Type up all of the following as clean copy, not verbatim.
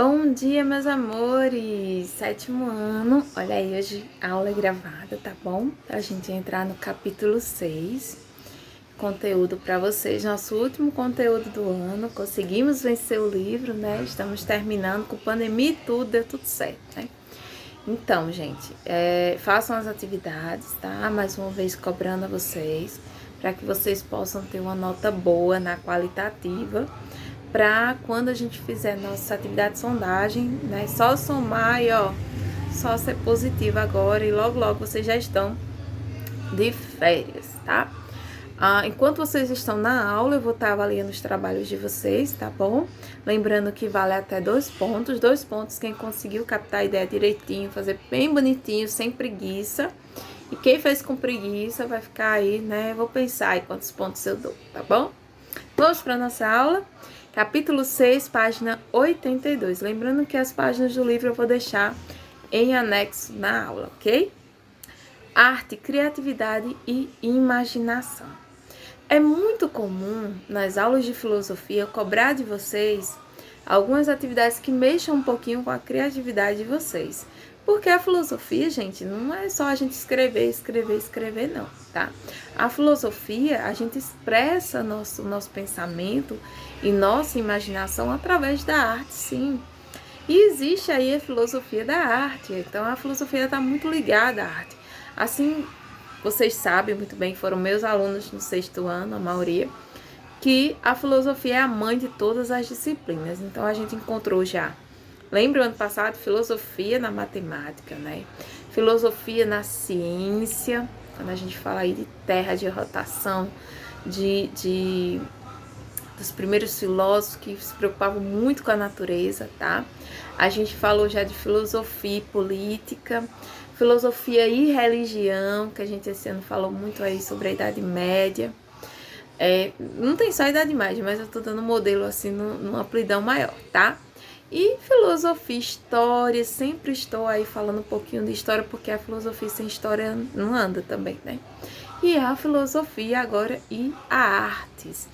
Bom dia, meus amores! Sétimo ano. Olha aí, hoje a aula é gravada, tá bom? Pra gente entrar no capítulo 6. Conteúdo para vocês, nosso último conteúdo do ano. Conseguimos vencer o livro, né? Estamos terminando com pandemia e tudo, deu tudo certo, né? Então, gente, façam as atividades, tá? Mais uma vez cobrando a vocês, para que vocês possam ter uma nota boa na qualitativa, para quando a gente fizer nossa atividade de sondagem, né? Só somar e, ó, só ser positiva agora e logo, logo vocês já estão de férias, tá? Enquanto vocês estão na aula, eu vou estar avaliando os trabalhos de vocês, tá bom? Lembrando que vale até 2 pontos. 2 pontos quem conseguiu captar a ideia direitinho, fazer bem bonitinho, sem preguiça. E quem fez com preguiça vai ficar aí, né? Vou pensar aí quantos pontos eu dou, tá bom? Vamos para a nossa aula. Capítulo 6, página 82. Lembrando que as páginas do livro eu vou deixar em anexo na aula, ok? Arte, criatividade e imaginação. É muito comum nas aulas de filosofia cobrar de vocês algumas atividades que mexam um pouquinho com a criatividade de vocês. Porque a filosofia, gente, não é só a gente escrever, não, tá? A filosofia, a gente expressa nosso pensamento e nossa imaginação através da arte, sim. E existe aí a filosofia da arte, então a filosofia está muito ligada à arte. Assim, vocês sabem muito bem, foram meus alunos no 6º ano, a maioria, que a filosofia é a mãe de todas as disciplinas. Então, a gente encontrou já, lembra o ano passado, filosofia na matemática, né? Filosofia na ciência, quando a gente fala aí de terra de rotação, dos primeiros filósofos que se preocupavam muito com a natureza, tá? A gente falou já de filosofia e política, filosofia e religião, que a gente esse ano falou muito aí sobre a Idade Média. Não tem só a Idade Média, mas eu tô dando um modelo assim numa amplidão maior, tá? E filosofia, história, sempre estou aí falando um pouquinho de história, porque a filosofia sem história não anda também, né? E a filosofia agora e a artes.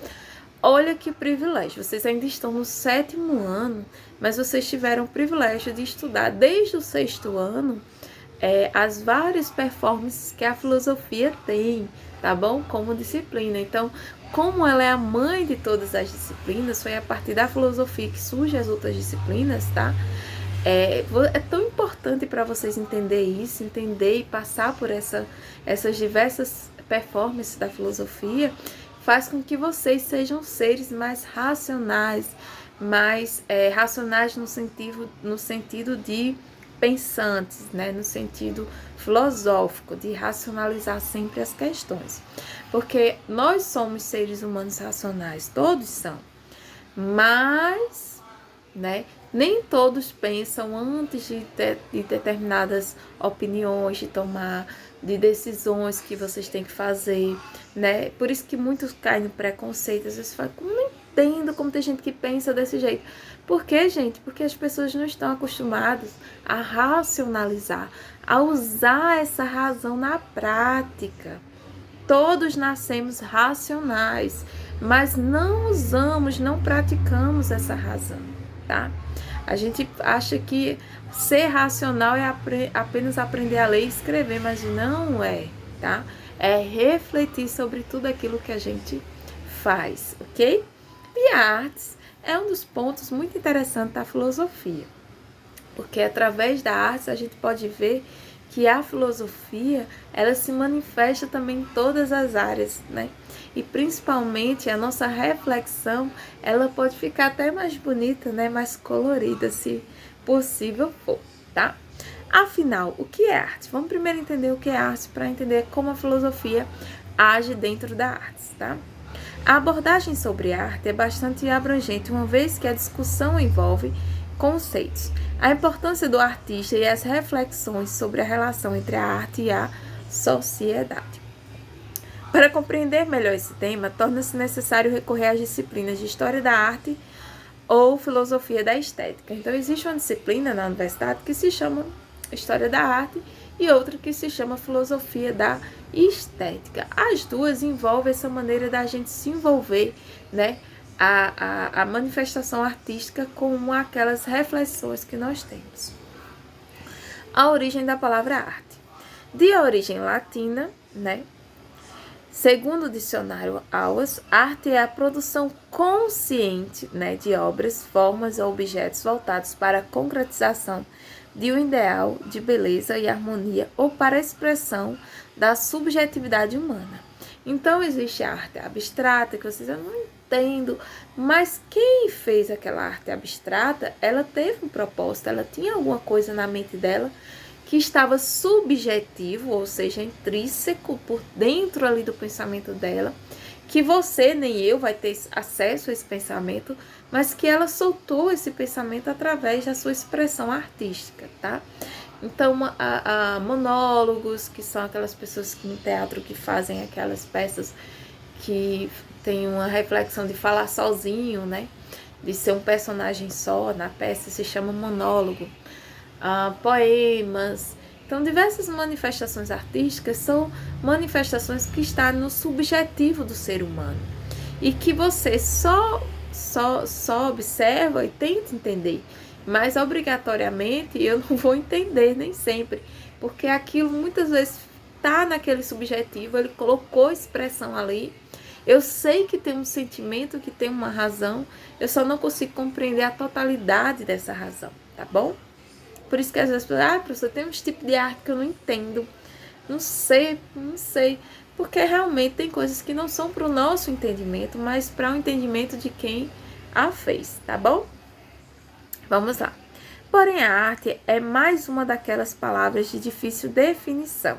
Olha que privilégio, vocês ainda estão no 7º ano, mas vocês tiveram o privilégio de estudar desde o 6º ano as várias performances que a filosofia tem, tá bom? Como disciplina. Então, como ela é a mãe de todas as disciplinas, foi a partir da filosofia que surgem as outras disciplinas, tá? É tão importante para vocês entender isso, entender e passar por essas diversas performances da filosofia, faz com que vocês sejam seres mais racionais, mais racionais no sentido de pensantes, né? No sentido filosófico, de racionalizar sempre as questões. Porque nós somos seres humanos racionais, todos são, mas, né, nem todos pensam antes de determinadas opiniões, de decisões que vocês têm que fazer, né? Por isso que muitos caem no preconceito, às vezes falam, como não entendo como tem gente que pensa desse jeito. Por quê, gente? Porque as pessoas não estão acostumadas a racionalizar, a usar essa razão na prática. Todos nascemos racionais, mas não usamos, não praticamos essa razão, tá? A gente acha que ser racional é apenas aprender a ler e escrever, mas não é, tá? É refletir sobre tudo aquilo que a gente faz, ok? E a artes é um dos pontos muito interessantes da filosofia, porque através da arte a gente pode ver que a filosofia, ela se manifesta também em todas as áreas, né? E principalmente a nossa reflexão, ela pode ficar até mais bonita, né? Mais colorida, se possível for, tá? Afinal, o que é arte? Vamos primeiro entender o que é arte para entender como a filosofia age dentro da arte, tá? A abordagem sobre arte é bastante abrangente, uma vez que a discussão envolve conceitos, a importância do artista e as reflexões sobre a relação entre a arte e a sociedade. Para compreender melhor esse tema, torna-se necessário recorrer às disciplinas de História da Arte ou Filosofia da Estética. Então, existe uma disciplina na universidade que se chama História da Arte e outra que se chama Filosofia da Estética. As duas envolvem essa maneira da gente se envolver, né, a manifestação artística como aquelas reflexões que nós temos. A origem da palavra arte. De origem latina, né? Segundo o dicionário Auas, arte é a produção consciente, né, de obras, formas ou objetos voltados para a concretização de um ideal de beleza e harmonia ou para a expressão da subjetividade humana. Então, existe a arte abstrata, que vocês não entendo, mas quem fez aquela arte abstrata, ela teve um propósito, ela tinha alguma coisa na mente dela que estava subjetivo, ou seja, intrínseco por dentro ali do pensamento dela, que você nem eu vai ter acesso a esse pensamento, mas que ela soltou esse pensamento através da sua expressão artística, tá? Então, a monólogos, que são aquelas pessoas que no teatro que fazem aquelas peças que tem uma reflexão de falar sozinho, né? De ser um personagem só na peça, se chama monólogo. Poemas. Então, diversas manifestações artísticas são manifestações que estão no subjetivo do ser humano e que você só observa e tenta entender, mas obrigatoriamente eu não vou entender nem sempre, porque aquilo muitas vezes está naquele subjetivo, ele colocou expressão ali. Eu sei que tem um sentimento, que tem uma razão, eu só não consigo compreender a totalidade dessa razão, tá bom? Por isso que às vezes, professor, tem uns tipos de arte que eu não entendo. Não sei. Porque realmente tem coisas que não são para o nosso entendimento, mas para o entendimento de quem a fez, tá bom? Vamos lá. Porém, a arte é mais uma daquelas palavras de difícil definição.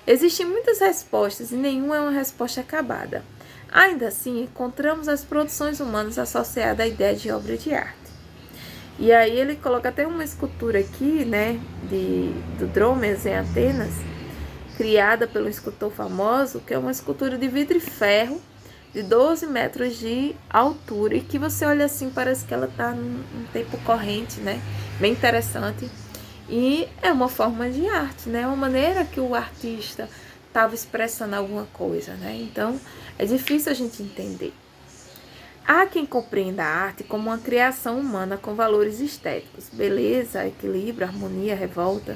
Existem muitas respostas e nenhuma é uma resposta acabada. Ainda assim, encontramos as produções humanas associadas à ideia de obra de arte. E aí ele coloca até uma escultura aqui, né, do Drômeos em Atenas, criada pelo escultor famoso, que é uma escultura de vidro e ferro, de 12 metros de altura, e que você olha assim, parece que ela está num tempo corrente, né, bem interessante. E é uma forma de arte, né, uma maneira que o artista estava expressando alguma coisa, né, então é difícil a gente entender. Há quem compreenda a arte como uma criação humana com valores estéticos, beleza, equilíbrio, harmonia, revolta,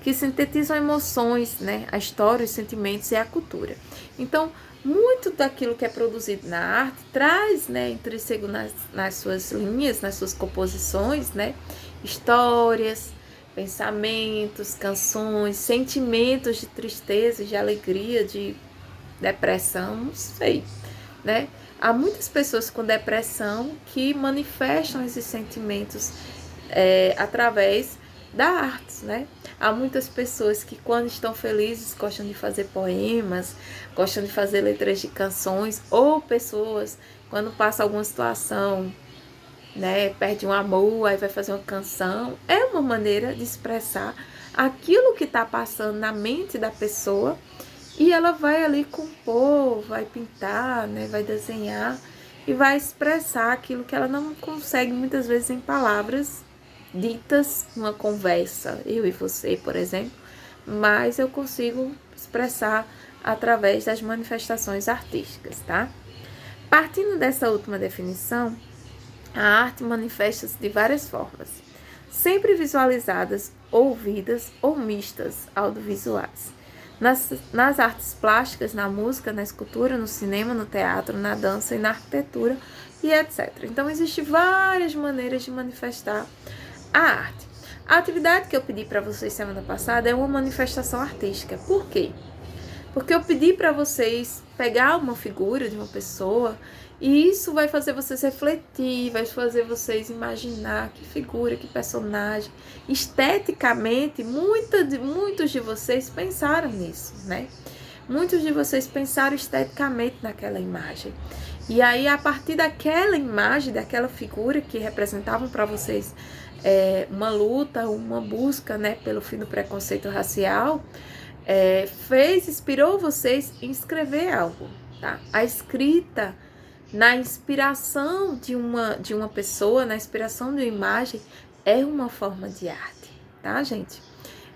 que sintetizam emoções, né, a história, os sentimentos e a cultura. Então, muito daquilo que é produzido na arte traz, né, intrínseco nas suas linhas, nas suas composições, né, histórias, pensamentos, canções, sentimentos de tristeza, de alegria, de depressão, não sei, né? Há muitas pessoas com depressão que manifestam esses sentimentos através da arte, né? Há muitas pessoas que quando estão felizes gostam de fazer poemas, gostam de fazer letras de canções, ou pessoas quando passa alguma situação, né, perde um amor, aí vai fazer uma canção. É uma maneira de expressar aquilo que está passando na mente da pessoa. E ela vai ali compor, vai pintar, né, vai desenhar e vai expressar aquilo que ela não consegue muitas vezes em palavras ditas numa conversa, eu e você, por exemplo, mas eu consigo expressar através das manifestações artísticas, tá? Partindo dessa última definição, a arte manifesta-se de várias formas, sempre visualizadas, ouvidas ou mistas audiovisuais. Nas artes plásticas, na música, na escultura, no cinema, no teatro, na dança e na arquitetura e etc. Então, existem várias maneiras de manifestar a arte. A atividade que eu pedi para vocês semana passada é uma manifestação artística. Por quê? Porque eu pedi para vocês pegar uma figura de uma pessoa e isso vai fazer vocês refletir, vai fazer vocês imaginar que figura, que personagem. Esteticamente, muitos de vocês pensaram nisso, né? Muitos de vocês pensaram esteticamente naquela imagem. E aí, a partir daquela imagem, daquela figura que representavam para vocês uma luta, uma busca, né, pelo fim do preconceito racial, inspirou vocês em escrever algo, tá? A escrita, na inspiração de uma pessoa, na inspiração de uma imagem, é uma forma de arte, tá, gente?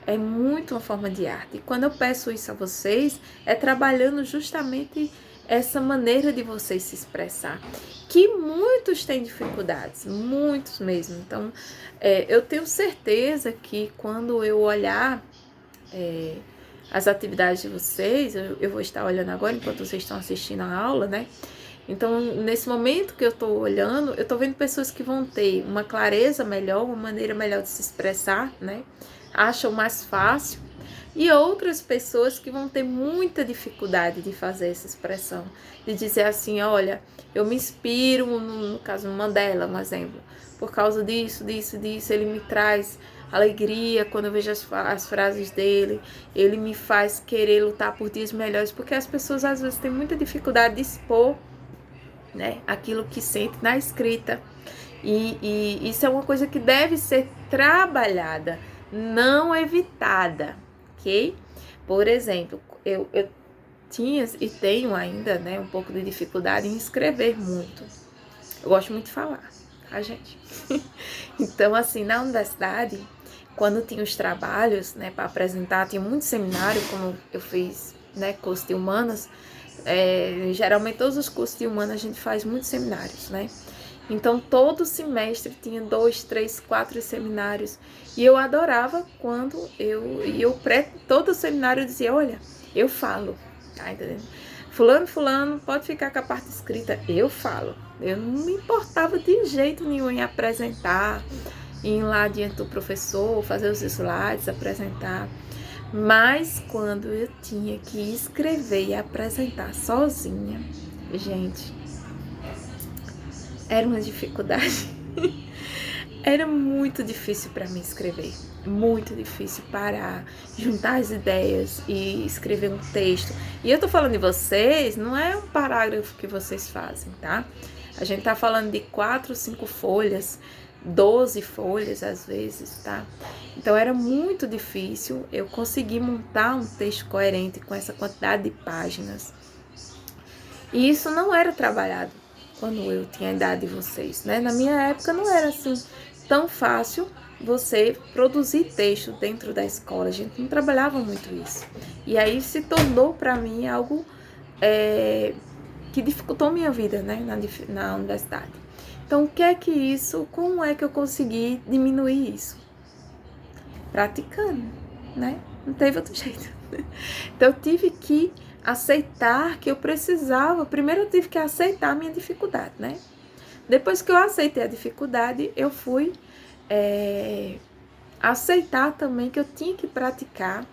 É muito uma forma de arte. E quando eu peço isso a vocês, é trabalhando justamente essa maneira de vocês se expressar, que muitos têm dificuldades, muitos mesmo. Então, eu tenho certeza que quando eu olhar as atividades de vocês, eu vou estar olhando agora enquanto vocês estão assistindo a aula, né? Então, nesse momento que eu estou olhando, eu estou vendo pessoas que vão ter uma clareza melhor, uma maneira melhor de se expressar, né? Acham mais fácil. E outras pessoas que vão ter muita dificuldade de fazer essa expressão. De dizer assim, olha, eu me inspiro, no caso Mandela, um exemplo. Por causa disso, ele me traz alegria quando eu vejo as frases dele. Ele me faz querer lutar por dias melhores. Porque as pessoas às vezes têm muita dificuldade de expor, né, aquilo que sente na escrita. E isso é uma coisa que deve ser trabalhada, não evitada, ok? Por exemplo, eu tinha e tenho ainda, né, um pouco de dificuldade em escrever muito. Eu gosto muito de falar, tá, gente? Então, assim, na universidade, quando tinha os trabalhos, né, para apresentar, tinha muito seminário, como eu fiz, né, curso de humanas. Geralmente todos os cursos de humanas a gente faz muitos seminários, né? Então todo semestre tinha 2, 3, 4 seminários e eu adorava quando todo seminário eu dizia, olha, eu falo, tá entendendo? Fulano, pode ficar com a parte escrita, eu falo. Eu não me importava de jeito nenhum em apresentar, em ir lá diante do professor, fazer os slides, apresentar. Mas quando eu tinha que escrever e apresentar sozinha, gente, era uma dificuldade. Era muito difícil para mim escrever. Muito difícil parar, juntar as ideias e escrever um texto. E eu tô falando de vocês, não é um parágrafo que vocês fazem, tá? A gente tá falando de 4, 5 folhas, 12 folhas às vezes, tá? Então era muito difícil eu conseguir montar um texto coerente com essa quantidade de páginas. E isso não era trabalhado quando eu tinha a idade de vocês, né? Na minha época não era assim tão fácil você produzir texto dentro da escola. A gente não trabalhava muito isso. E aí se tornou para mim algo que dificultou minha vida, né? Na universidade. Então, como é que eu consegui diminuir isso? Praticando, né? Não teve outro jeito. Então, eu tive que aceitar que eu precisava. Primeiro, eu tive que aceitar a minha dificuldade, né? Depois que eu aceitei a dificuldade, eu fui aceitar também que eu tinha que praticar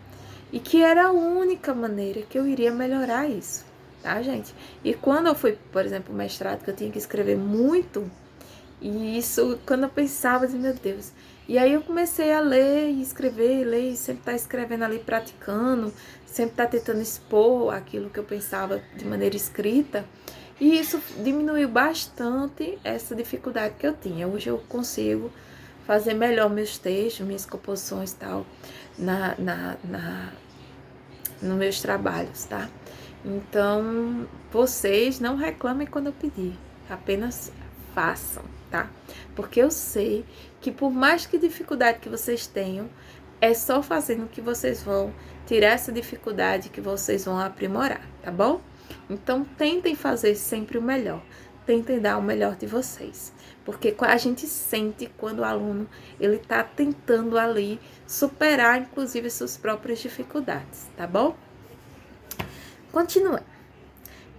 e que era a única maneira que eu iria melhorar isso, tá, gente? E quando eu fui, por exemplo, o mestrado, que eu tinha que escrever muito, e isso, quando eu pensava, meu Deus. E aí eu comecei a ler e escrever, e sempre estar escrevendo ali, praticando, sempre estar tentando expor aquilo que eu pensava de maneira escrita. E isso diminuiu bastante essa dificuldade que eu tinha. Hoje eu consigo fazer melhor meus textos, minhas composições e tal, nos meus trabalhos, tá? Então, vocês não reclamem quando eu pedir, apenas façam, tá? Porque eu sei que por mais que dificuldade que vocês tenham, é só fazendo que vocês vão tirar essa dificuldade, que vocês vão aprimorar, tá bom? Então, tentem fazer sempre o melhor. Tentem dar o melhor de vocês. Porque a gente sente quando o aluno ele está tentando ali superar, inclusive, suas próprias dificuldades, tá bom? Continuando.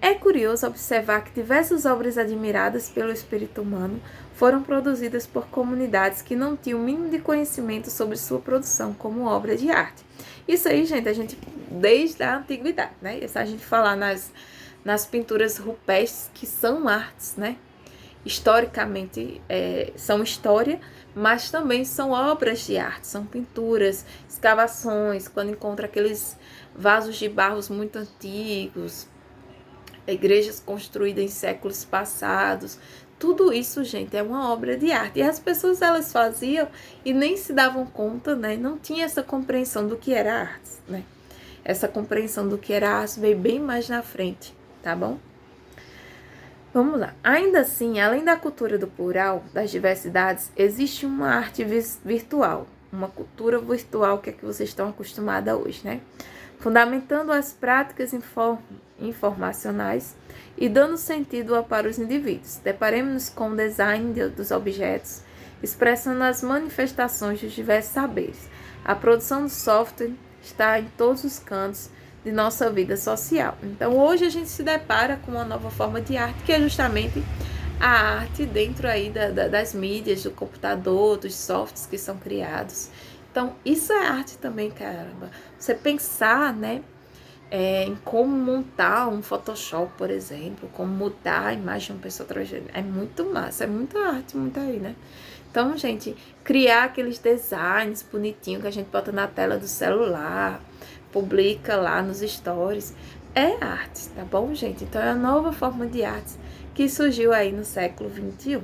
É curioso observar que diversas obras admiradas pelo espírito humano foram produzidas por comunidades que não tinham o mínimo de conhecimento sobre sua produção como obra de arte. Isso aí, gente, a gente desde a antiguidade, né? Se a gente falar nas pinturas rupestres, que são artes, né? Historicamente são história, mas também são obras de arte, são pinturas, escavações, quando encontra aqueles vasos de barros muito antigos, igrejas construídas em séculos passados, tudo isso, gente, é uma obra de arte. E as pessoas, elas faziam e nem se davam conta, né? Não tinha essa compreensão do que era arte, né? Essa compreensão do que era arte veio bem mais na frente, tá bom? Vamos lá. Ainda assim, além da cultura do plural, das diversidades, existe uma arte virtual, uma cultura virtual que é que vocês estão acostumados hoje, né? fundamentando as práticas informacionais e dando sentido para os indivíduos. Deparemos-nos com o design dos objetos, expressando as manifestações dos diversos saberes. A produção do software está em todos os cantos de nossa vida social. Então, hoje a gente se depara com uma nova forma de arte, que é justamente a arte dentro aí das mídias, do computador, dos softwares que são criados. Então, isso é arte também, caramba. Você pensar, né, em como montar um Photoshop, por exemplo, como mudar a imagem de uma pessoa transgênero. É muito massa, é muita arte, muito aí, né? Então, gente, criar aqueles designs bonitinhos que a gente bota na tela do celular, publica lá nos stories, é arte, tá bom, gente? Então, é a nova forma de arte que surgiu aí no século XXI.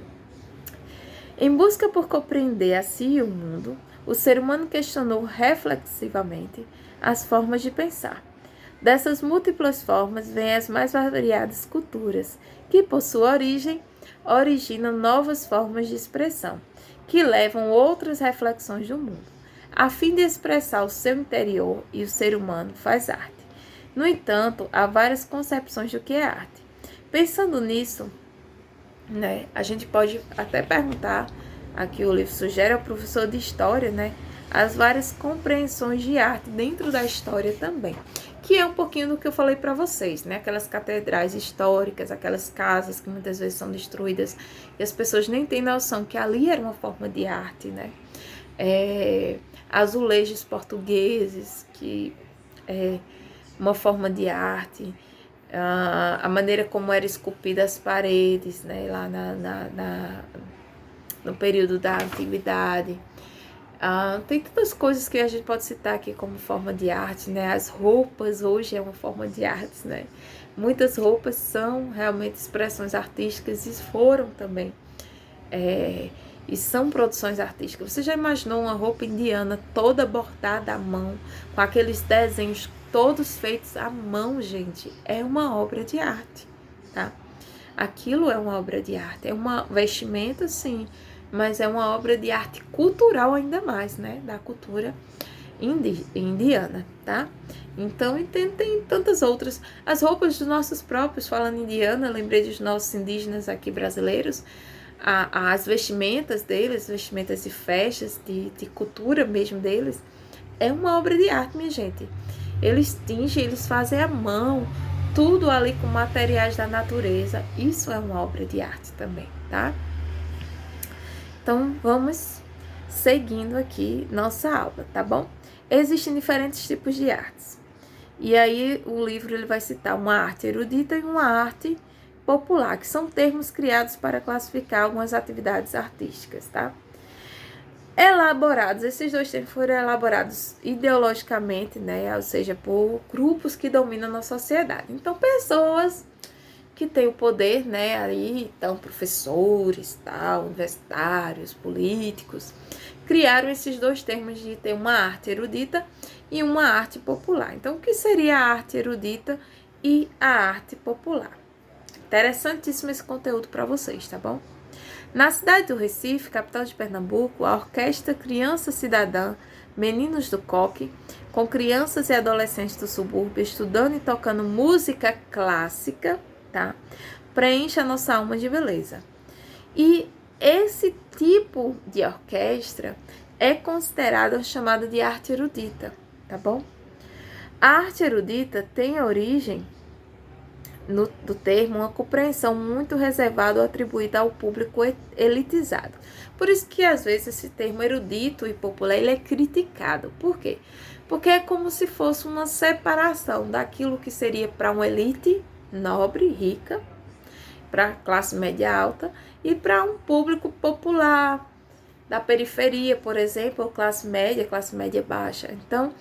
Em busca por compreender a si e o mundo, o ser humano questionou reflexivamente as formas de pensar. Dessas múltiplas formas vêm as mais variadas culturas, que por sua origem originam novas formas de expressão, que levam outras reflexões do mundo, a fim de expressar o seu interior, e o ser humano faz arte. No entanto, há várias concepções do que é arte. Pensando nisso, né, a gente pode até perguntar, aqui o livro sugere ao professor de história, né, as várias compreensões de arte dentro da história também, que é um pouquinho do que eu falei para vocês, né, aquelas catedrais históricas, aquelas casas que muitas vezes são destruídas e as pessoas nem têm noção que ali era uma forma de arte, né, azulejos portugueses, que é uma forma de arte, a maneira como eram esculpidas as paredes, né, lá no período da antiguidade. Tem tantas coisas que a gente pode citar aqui como forma de arte, né? As roupas hoje é uma forma de arte, né? Muitas roupas são realmente expressões artísticas e foram também, e são produções artísticas. Você já imaginou uma roupa indiana toda bordada à mão, com aqueles desenhos todos feitos à mão, gente? É uma obra de arte, tá? Aquilo é uma obra de arte, é uma vestimenta, sim, mas é uma obra de arte cultural ainda mais, né? Da cultura indiana, tá? Então, e tem tantas outras. As roupas dos nossos próprios, falando indiana, lembrei dos nossos indígenas aqui brasileiros, as vestimentas deles, vestimentas de festas, de cultura mesmo deles, é uma obra de arte, minha gente. Eles tingem, eles fazem à mão, tudo ali com materiais da natureza. Isso é uma obra de arte também, tá? Então, vamos seguindo aqui nossa aula, tá bom? Existem diferentes tipos de artes. E aí, o livro ele vai citar uma arte erudita e uma arte popular, que são termos criados para classificar algumas atividades artísticas, tá? Elaborados, esses dois termos foram elaborados ideologicamente, né? Ou seja, por grupos que dominam a sociedade. Então, pessoas que têm o poder, né? Aí, então, professores, tal, universitários, políticos, criaram esses dois termos de ter uma arte erudita e uma arte popular. Então, o que seria a arte erudita e a arte popular? Interessantíssimo esse conteúdo para vocês, tá bom? Na cidade do Recife, capital de Pernambuco, a orquestra Criança Cidadã, Meninos do Coque, com crianças e adolescentes do subúrbio estudando e tocando música clássica, tá? Preenche a nossa alma de beleza. E esse tipo de orquestra é considerada chamada de arte erudita, tá bom? A arte erudita tem origem do termo uma compreensão muito reservada ou atribuída ao público elitizado. Por isso que às vezes esse termo erudito e popular ele é criticado. Por quê? Porque é como se fosse uma separação daquilo que seria para uma elite nobre, rica, para a classe média alta e para um público popular, da periferia, por exemplo, ou classe média baixa. Então,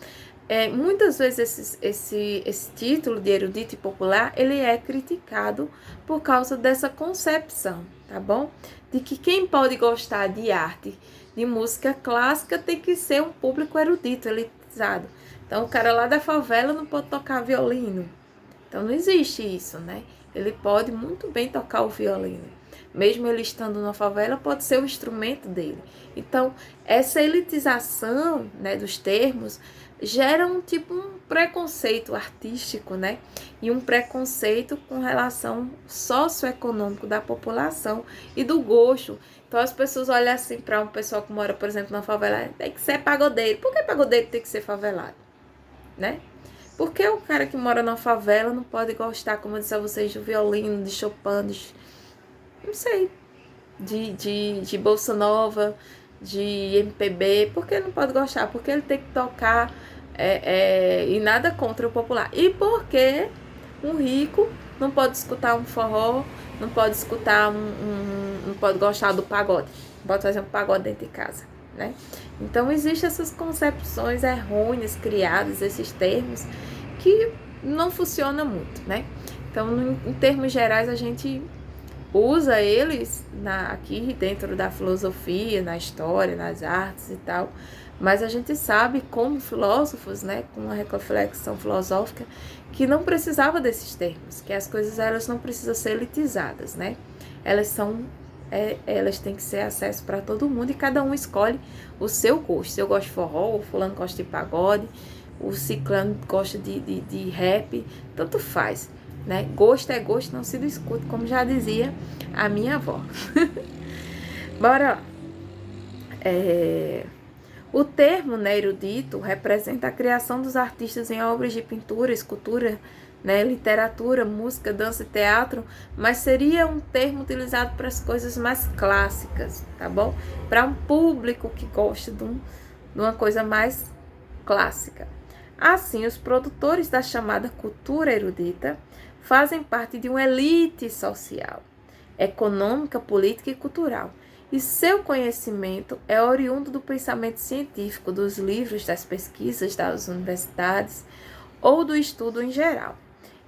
muitas vezes esse título de erudito e popular, ele é criticado por causa dessa concepção, tá bom? De que quem pode gostar de arte, de música clássica, tem que ser um público erudito, elitizado. Então, o cara lá da favela não pode tocar violino. Então, não existe isso, né? Ele pode muito bem tocar o violino. mesmo ele estando na favela, pode ser o instrumento dele. Então, essa elitização, né, dos termos gera um preconceito artístico, né, e um preconceito com relação socioeconômico da população e do gosto. Então, as pessoas olham assim para um pessoal que mora, por exemplo, na favela, tem que ser pagodeiro. Por que pagodeiro tem que ser favelado, né? Porque o cara que mora na favela não pode gostar, como eu disse a vocês, do violino, de Chopin, não sei, de Bolsa Nova, de MPB. Por que não pode gostar? Porque ele tem que tocar e nada contra o popular. E porque um rico não pode escutar um forró, não pode escutar não pode gostar do pagode, não pode fazer um pagode dentro de casa, né? Então existem essas concepções errôneas criadas, esses termos que não funcionam muito, né? Então, em termos gerais, a gente usa eles aqui dentro da filosofia, na história, nas artes e tal, mas a gente sabe como filósofos, né, com uma reflexão filosófica, que não precisava desses termos, que as coisas elas não precisam ser elitizadas, né? Elas têm que ser acesso para todo mundo e cada um escolhe o seu gosto. Se eu gosto de forró, o fulano gosta de pagode, o ciclano gosta de rap, tanto faz, né? Gosto é gosto, não se discute, como já dizia a minha avó. Bora lá. O termo, né, erudito representa a criação dos artistas em obras de pintura, escultura, né, literatura, música, dança e teatro, mas seria um termo utilizado para as coisas mais clássicas, tá bom? Para um público que gosta de uma coisa mais clássica. Assim, os produtores da chamada cultura erudita fazem parte de uma elite social, econômica, política e cultural, e seu conhecimento é oriundo do pensamento científico, dos livros, das pesquisas das universidades ou do estudo em geral.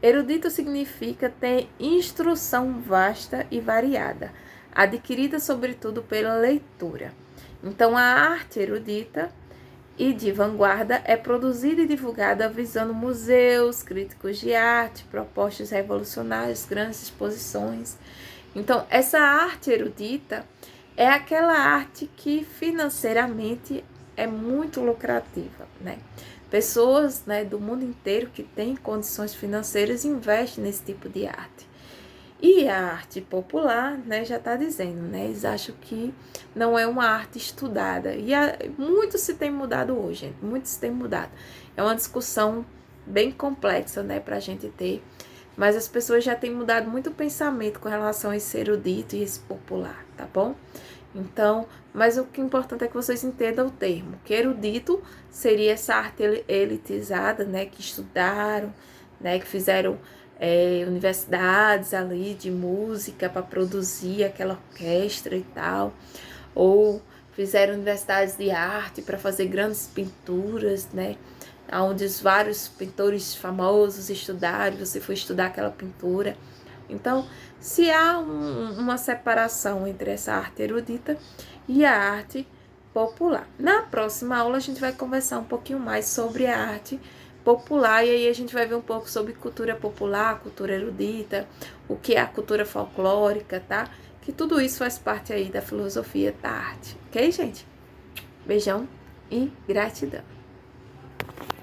Erudito significa ter instrução vasta e variada, adquirida sobretudo pela leitura. Então, a arte erudita e de vanguarda é produzida e divulgada visando museus, críticos de arte, propostas revolucionárias, grandes exposições. Então, essa arte erudita é aquela arte que financeiramente é muito lucrativa, né? Pessoas, né, do mundo inteiro que têm condições financeiras investem nesse tipo de arte. E a arte popular, né, já está dizendo, né, eles acham que não é uma arte estudada. E muito se tem mudado hoje, gente, muito se tem mudado. É uma discussão bem complexa, né, para a gente ter. Mas as pessoas já têm mudado muito o pensamento com relação a esse erudito e esse popular, tá bom? Então, mas o que é importante é que vocês entendam o termo, que erudito seria essa arte elitizada, né, que estudaram, né, que fizeram universidades ali de música para produzir aquela orquestra e tal, ou fizeram universidades de arte para fazer grandes pinturas, né, onde os vários pintores famosos estudaram, você foi estudar aquela pintura. Então, se há uma separação entre essa arte erudita e a arte popular. Na próxima aula a gente vai conversar um pouquinho mais sobre a arte popular e aí a gente vai ver um pouco sobre cultura popular, cultura erudita, o que é a cultura folclórica, tá? Que tudo isso faz parte aí da filosofia da arte, ok, gente? Beijão e gratidão.